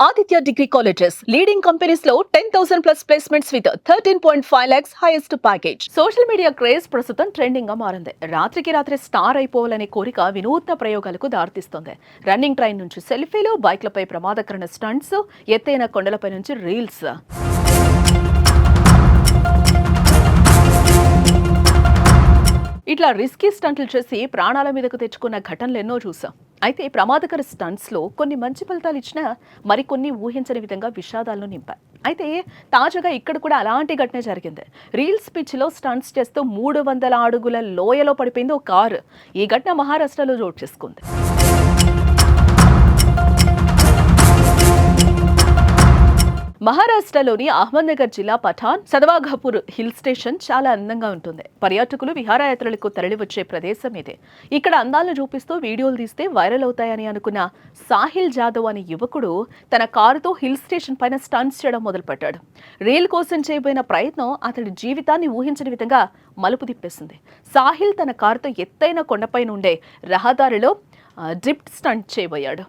Aditya Degree Colleges, leading companies లో 10,000 plus placements with 13.5 lakhs highest package. Social media craze ప్రస్తుతం trending గా మారింది. రాత్రికి రాత్రి స్టార్ అయిపోవాలనే కోరిక వినూత్న ప్రయోగాలకు దారితీస్తుంది. రన్నింగ్ ట్రైన్ నుంచి సెల్ఫీలు, బైక్లపై ప్రమాదకరమైన స్టంట్స్, ఎత్తైన కొండలపై నుంచి రీల్స్. ఇట్లా రిస్కీ స్టంట్లు చేసి ప్రాణాల మీదకు తెచ్చుకున్న ఘటనలు ఎన్నో చూసాం. అయితే ప్రమాదకర స్టంట్స్లో కొన్ని మంచి ఫలితాలు ఇచ్చినా మరికొన్ని ఊహించని విధంగా విషాదాలను నింపాయి. అయితే తాజాగా ఇక్కడ కూడా అలాంటి ఘటన జరిగింది. రీల్స్ పిచ్లో స్టంట్స్ చేస్తూ 300 అడుగుల లోయలో పడిపోయింది ఓ కారు. ఈ ఘటన మహారాష్ట్రలో చోటు చేసుకుంది. మహారాష్ట్రలోని అహ్మద్నగర్ జిల్లా పఠాన్ సదవాఘపూర్ హిల్ స్టేషన్ చాలా అందంగా ఉంటుంది. పర్యాటకులు విహారయాత్రలకు తరలివచ్చే ప్రదేశం ఇది. ఇక్కడ అందాలను చూపిస్తూ వీడియోలు తీస్తే వైరల్ అవుతాయని అనుకున్న సాహిల్ జాదవ్ అనే యువకుడు తన కారుతో హిల్ స్టేషన్ పైన స్టంట్స్ చేయడం మొదలుపెట్టాడు. రీల్ కోసం చేయబోయిన ప్రయత్నం అతడి జీవితాన్ని ఊహించని విధంగా మలుపు తిప్పేసింది. సాహిల్ తన కారుతో ఎత్తైన కొండపైన ఉండే రహదారిలో డ్రిఫ్ట్ స్టంట్ చేయబోయాడు.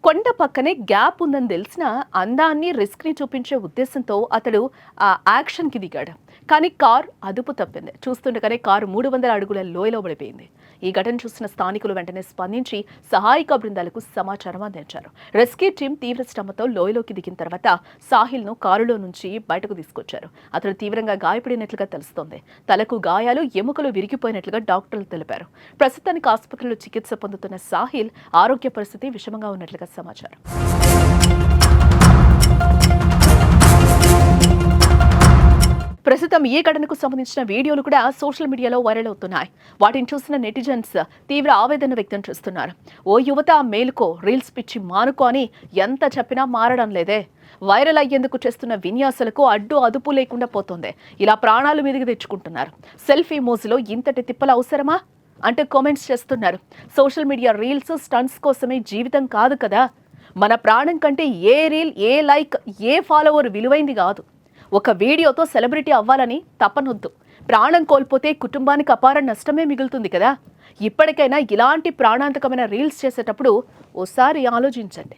కొండ పక్కనే గ్యాప్ ఉందని తెలిసిన అందాన్ని రిస్క్ని చూపించే ఉద్దేశంతో అతడు ఆ యాక్షన్కి దిగాడు. కానీ కారు అదుపు తప్పింది. చూస్తుండగానే కారు 300 అడుగుల లోయలో పడిపోయింది. ఈ ఘటన చూసిన స్థానికులు వెంటనే స్పందించి సహాయక బృందాలకు సమాచారం అందించారు. రెస్క్యూ టీం తీవ్ర శ్రమతో లోయలోకి దిగిన తర్వాత సాహిల్ను కారులో నుంచి బయటకు తీసుకొచ్చారు. అతడు తీవ్రంగా గాయపడినట్లుగా తెలుస్తోంది. తలకు గాయాలు, ఎముకలు విరిగిపోయినట్లుగా డాక్టర్లు తెలిపారు. ప్రస్తుతానికి ఆసుపత్రిలో చికిత్స పొందుతున్న సాహిల్ ఆరోగ్య పరిస్థితి విషమంగా ఉన్నట్లుగా సమాచారం. ప్రస్తుతం ఈ ఘటనకు సంబంధించిన వీడియోలు కూడా సోషల్ మీడియాలో వైరల్ అవుతున్నాయి. వాటిని చూసిన నెటిజన్స్ తీవ్ర ఆవేదన వ్యక్తం చేస్తున్నారు. ఓ యువత మేలుకో, రీల్స్ పిచ్చి మానుకో అని ఎంత చెప్పినా మారడం లేదే. వైరల్ అయ్యేందుకు చేస్తున్న విన్యాసాలకు అడ్డు అదుపు లేకుండా పోతుంది. ఇలా ప్రాణాలు మీదకి తెచ్చుకుంటున్నారు. సెల్ఫీ మోజులో ఇంతటి తిప్పలు అవసరమా అంటూ కామెంట్స్ చేస్తున్నారు. సోషల్ మీడియా రీల్స్, స్టంట్స్ కోసమే జీవితం కాదు కదా. మన ప్రాణం కంటే ఏ రీల్, ఏ లైక్, ఏ ఫాలోవర్ విలువైంది కాదు. ఒక వీడియోతో సెలబ్రిటీ అవ్వాలని తపనొద్దు. ప్రాణం కోల్పోతే కుటుంబానికి అపార నష్టమే మిగులుతుంది కదా. ఇప్పటికైనా ఇలాంటి ప్రాణాంతకమైన రీల్స్ చేసేటప్పుడు ఓసారి ఆలోచించండి.